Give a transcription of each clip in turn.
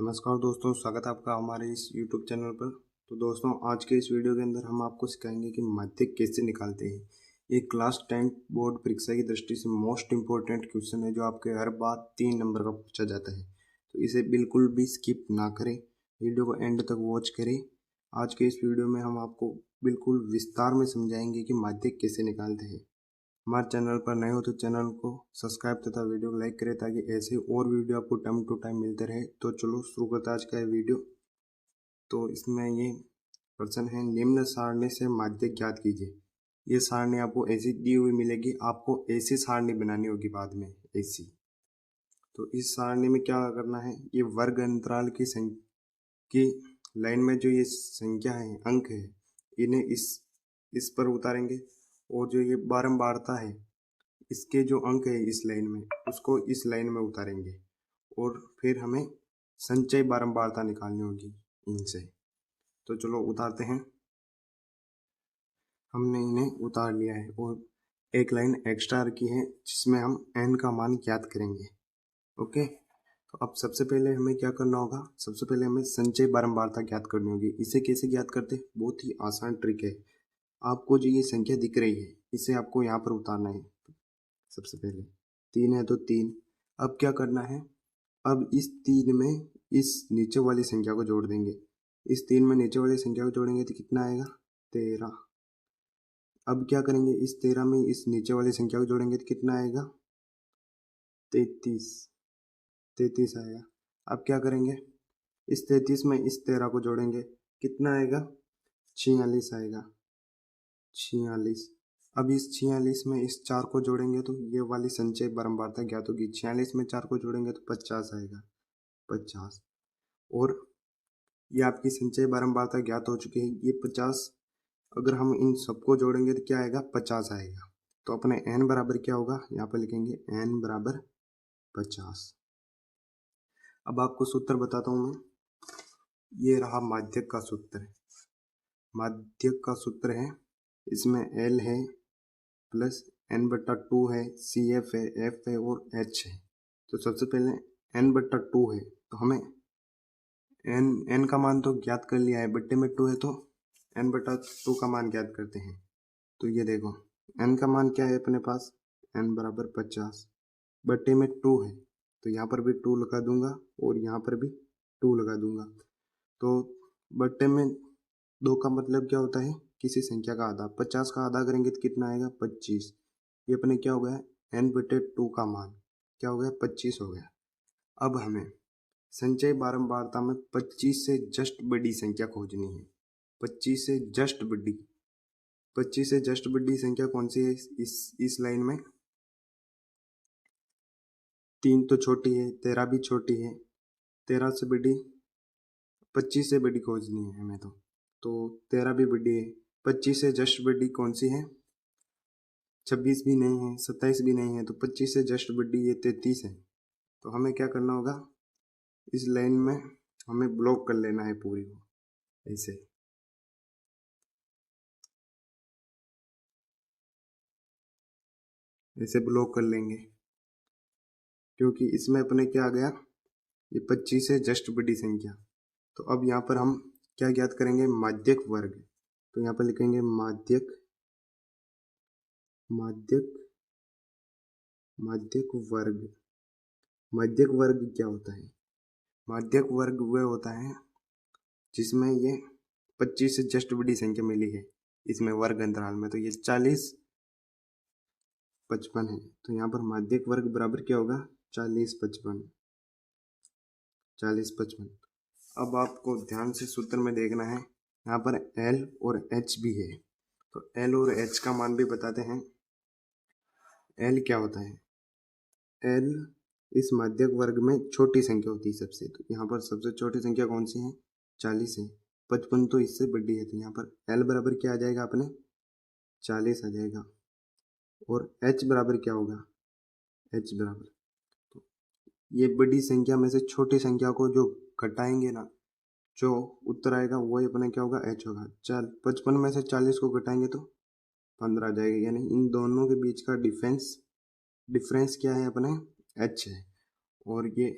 नमस्कार दोस्तों, स्वागत है आपका हमारे इस YouTube चैनल पर। तो दोस्तों, आज के इस वीडियो के अंदर हम आपको सिखाएंगे कि माध्यक कैसे निकालते हैं। ये क्लास 10 बोर्ड परीक्षा की दृष्टि से मोस्ट इम्पोर्टेंट क्वेश्चन है, जो आपके हर बार 3 नंबर का पूछा जाता है। तो इसे बिल्कुल भी स्किप ना करें, वीडियो को एंड तक वॉच करें। आज के इस वीडियो में हम आपको बिल्कुल विस्तार में समझाएंगे कि माध्यक कैसे निकालते हैं। हमारे चैनल पर नए हो तो चैनल को सब्सक्राइब तथा वीडियो को लाइक करें, ताकि ऐसे और वीडियो आपको टाइम टू टाइम मिलते रहे। तो चलो शुरू करते हैं आज का ये वीडियो। तो इसमें ये प्रश्न है, निम्न सारणी से माध्यक ज्ञात कीजिए। ये सारणी आपको ऐसी दी हुई मिलेगी, आपको ऐसी सारणी बनानी होगी बाद में ऐसी। तो इस सारणी में क्या करना है, ये वर्ग अंतराल की लाइन में जो ये संख्या है, अंक है, इन्हें इस पर उतारेंगे, और जो ये बारंबारता है, इसके जो अंक है इस लाइन में, उसको इस लाइन में उतारेंगे, और फिर हमें संचय बारंबारता निकालनी होगी इनसे। तो चलो उतारते हैं। हमने इन्हें उतार लिया है, और एक लाइन एक्स्ट्रा रखी है जिसमें हम n का मान ज्ञात करेंगे। ओके, तो अब सबसे पहले हमें क्या करना होगा, सबसे पहले हमें संचय बारंबारता ज्ञात करनी होगी। इसे कैसे ज्ञात करते हैं, बहुत ही आसान ट्रिक है। आपको जो ये संख्या दिख रही है, इसे आपको यहाँ पर उतारना है। सबसे पहले 3 है तो 3। अब क्या करना है, अब इस 3 में इस नीचे वाली संख्या को जोड़ देंगे। इस 3 में नीचे वाली संख्या को जोड़ेंगे तो कितना आएगा, 13। अब क्या करेंगे, इस 13 में इस नीचे वाली संख्या को जोड़ेंगे तो कितना आएगा, 33 आएगा। अब क्या करेंगे, इस 33 में इस 13 को जोड़ेंगे, कितना आएगा, 46 आएगा, 46। अब इस 46 में इस 4 को जोड़ेंगे तो ये वाली संचय बारंबारता ज्ञात होगी। 46 में 4 को जोड़ेंगे तो 50 आएगा, 50। और ये आपकी संचय बारंबारता ज्ञात हो चुकी है, ये 50। अगर हम इन सबको जोड़ेंगे तो क्या आएगा, 50 आएगा। तो अपने n बराबर क्या होगा, यहाँ पर लिखेंगे n बराबर 50। अब आपको सूत्र बताता हूँ मैं। ये रहा माध्यक का सूत्र। माध्यक का सूत्र है, इसमें l है प्लस n/2 है, CF है, F है और H है। तो सबसे पहले n/2 है, तो हमें n का मान तो ज्ञात कर लिया है, बट्टे में 2 है तो n/2 का मान ज्ञात करते हैं। तो ये देखो, n का मान क्या है अपने पास, n बराबर 50, बट्टे में 2 है, तो यहाँ पर भी 2 लगा दूंगा और यहाँ पर भी 2 लगा दूंगा। तो बट्टे में 2 का मतलब क्या होता है, किसी संख्या का आधा। 50 का आधा करेंगे तो कितना आएगा, 25। ये अपने क्या हो गया, n/2 का मान क्या हो गया, 25 हो गया। अब हमें संचय बारंबारता में 25 से जस्ट बड़ी संख्या खोजनी है। 25 से जस्ट बड़ी, 25 से जस्ट बड़ी संख्या कौन सी है इस लाइन में, 3 तो छोटी है, 13 भी छोटी है, 13 से बड़ी, 25 से बड़ी खोजनी है हमें। तो 13 भी बड़ी है। 25 से जस्ट बड़ी कौन सी है, 26 भी नहीं है, 27 भी नहीं है, तो 25 से जस्ट बड़ी ये 33 है। तो हमें क्या करना होगा, इस लाइन में हमें ब्लॉक कर लेना है पूरी को, ऐसे ब्लॉक कर लेंगे, क्योंकि इसमें अपने क्या आ गया, ये 25 से जस्ट बड़ी संख्या। तो अब यहाँ पर हम क्या ज्ञात करेंगे, माध्यक वर्ग। तो यहाँ पर लिखेंगे माध्यक माध्यक माध्यक वर्ग। माध्यक वर्ग क्या होता है, माध्यक वर्ग वह होता है जिसमें ये 25 से जस्ट बड़ी संख्या मिली है इसमें वर्ग अंतराल में। तो ये 40, 55 है, तो यहाँ पर माध्यक वर्ग बराबर क्या होगा, 40, 55, 40, 55। अब आपको ध्यान से सूत्र में देखना है, यहाँ पर L और H भी है। तो L और H का मान भी बताते हैं। L क्या होता है, L इस माध्यक वर्ग में छोटी संख्या होती है सबसे। तो यहाँ पर सबसे छोटी संख्या कौन सी है, 40 है। 55 तो इससे बड़ी है, तो यहाँ पर L बराबर क्या आ जाएगा अपने, 40 आ जाएगा। और H बराबर क्या होगा, H बराबर, तो ये बड़ी संख्या में से छोटी संख्या को जो घटाएंगे ना, जो उत्तर आएगा वही अपने क्या होगा, H होगा। 55 में से 40 को घटाएंगे तो 15 आ जाएगा, यानी इन दोनों के बीच का डिफरेंस क्या है अपने, H है। और ये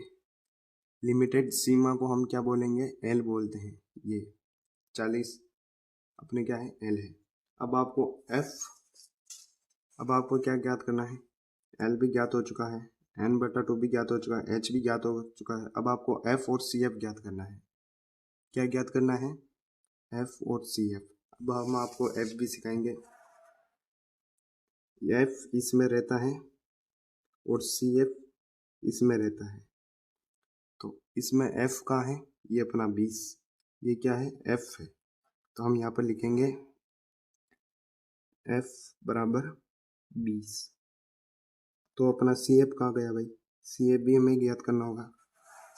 लिमिटेड सीमा को हम क्या बोलेंगे, एल बोलते हैं। ये 40 अपने क्या है, एल है। अब आपको क्या ज्ञात करना है, एल भी ज्ञात हो चुका है, n/2 भी ज्ञात हो चुका है, h भी ज्ञात हो चुका है। अब आपको f और cf ज्ञात करना है। क्या ज्ञात करना है, f और cf। अब हम आपको f भी सिखाएंगे। f इसमें रहता है और cf इसमें रहता है। तो इसमें f का है, ये अपना 20, ये क्या है, f है। तो हम यहाँ पर लिखेंगे f बराबर 20। तो अपना cf कहाँ गया भाई, cf भी हमें ज्ञात करना होगा।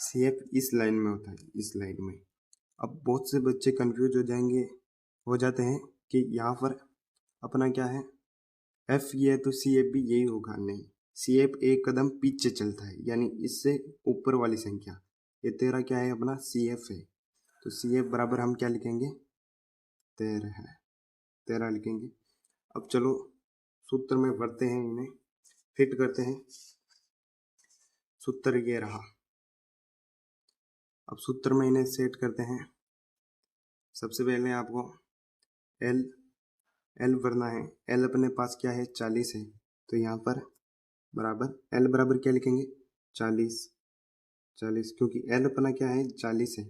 cf इस लाइन में होता है, इस लाइन में। अब बहुत से बच्चे कंफ्यूज हो जाते हैं कि यहाँ पर अपना क्या है, f ये है तो cf भी यही होगा। नहीं, cf एक कदम पीछे चलता है, यानी इससे ऊपर वाली संख्या। ये 13 क्या है, अपना cf है। तो cf बराबर हम क्या लिखेंगे, 13 है, 13 लिखेंगे। अब चलो सूत्र में भरते हैं, इन्हें फिट करते हैं। सूत्र ये रहा। अब सूत्र में इन्हें सेट करते हैं। सबसे पहले आपको एल भरना है। एल अपने पास क्या है, 40 है। तो यहाँ पर बराबर एल बराबर क्या लिखेंगे, 40, क्योंकि एल अपना क्या है, 40 है।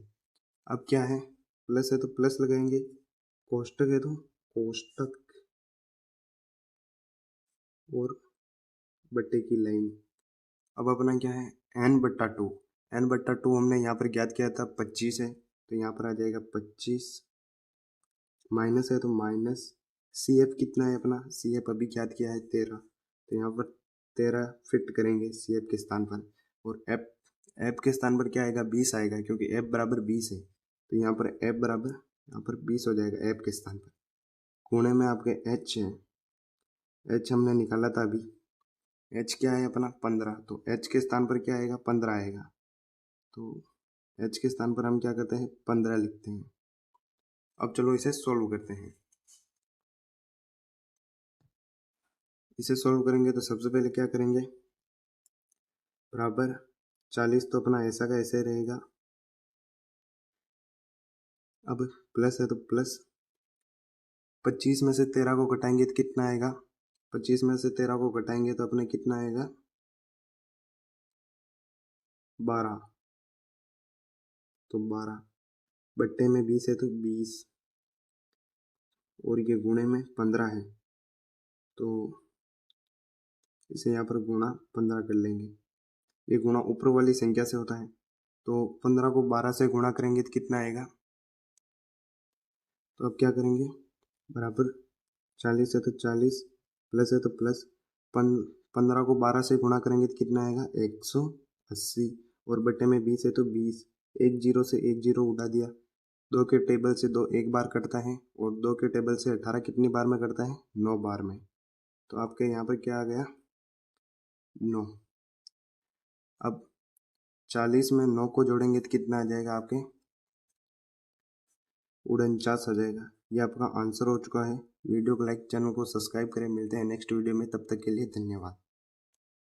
अब क्या है, प्लस है तो प्लस लगाएंगे, कोष्टक है तो कोष्टक और बट्टे की लाइन। अब अपना क्या है, n/2। n/2 हमने यहाँ पर ज्ञात किया था 25 है, तो यहाँ पर आ जाएगा 25, माइनस है तो माइनस। cf कितना है अपना, cf अभी ज्ञात किया है 13, तो यहाँ पर 13 फिट करेंगे cf के स्थान पर। और f के स्थान पर क्या आएगा, 20 आएगा, क्योंकि f बराबर 20 है। तो यहाँ पर f बराबर यहाँ पर 20 हो जाएगा f के स्थान पर। कोने में आपके h है, h हमने निकाला था अभी। h क्या है अपना 15, तो h के स्थान पर क्या आएगा, 15 आएगा। तो h के स्थान पर हम क्या करते हैं, 15 लिखते हैं। अब चलो इसे सोल्व करते हैं। इसे सोल्व करेंगे तो सबसे पहले क्या करेंगे, बराबर 40 तो अपना ऐसा का ऐसे रहेगा। अब प्लस है तो प्लस, 25 में से 13 को घटाएंगे तो कितना आएगा, 25 में से 13 को घटाएंगे तो अपने कितना आएगा, 12। तो 12 बट्टे में 20 है तो 20, और ये गुणे में 15 है, तो इसे यहाँ पर गुणा 15 कर लेंगे। ये गुणा ऊपर वाली संख्या से होता है, तो 15 को 12 से गुणा करेंगे तो कितना आएगा। तो अब क्या करेंगे, बराबर 40 है तो 40, प्लस है तो प्लस, 15 को 12 से गुणा करेंगे तो कितना आएगा, 180, और बट्टे में 20 है तो 20। एक जीरो से एक जीरो उड़ा दिया, 2 के टेबल से 2 एक बार कटता है, और 2 के टेबल से 18 कितनी बार में कटता है, 9 बार में। तो आपके यहाँ पर क्या आ गया, 9। अब 40 में 9 को जोड़ेंगे तो कितना आ जाएगा, आपके 49 आ जाएगा। ये आपका आंसर हो चुका है। वीडियो को लाइक, चैनल को सब्सक्राइब करें। मिलते हैं नेक्स्ट वीडियो में, तब तक के लिए धन्यवाद।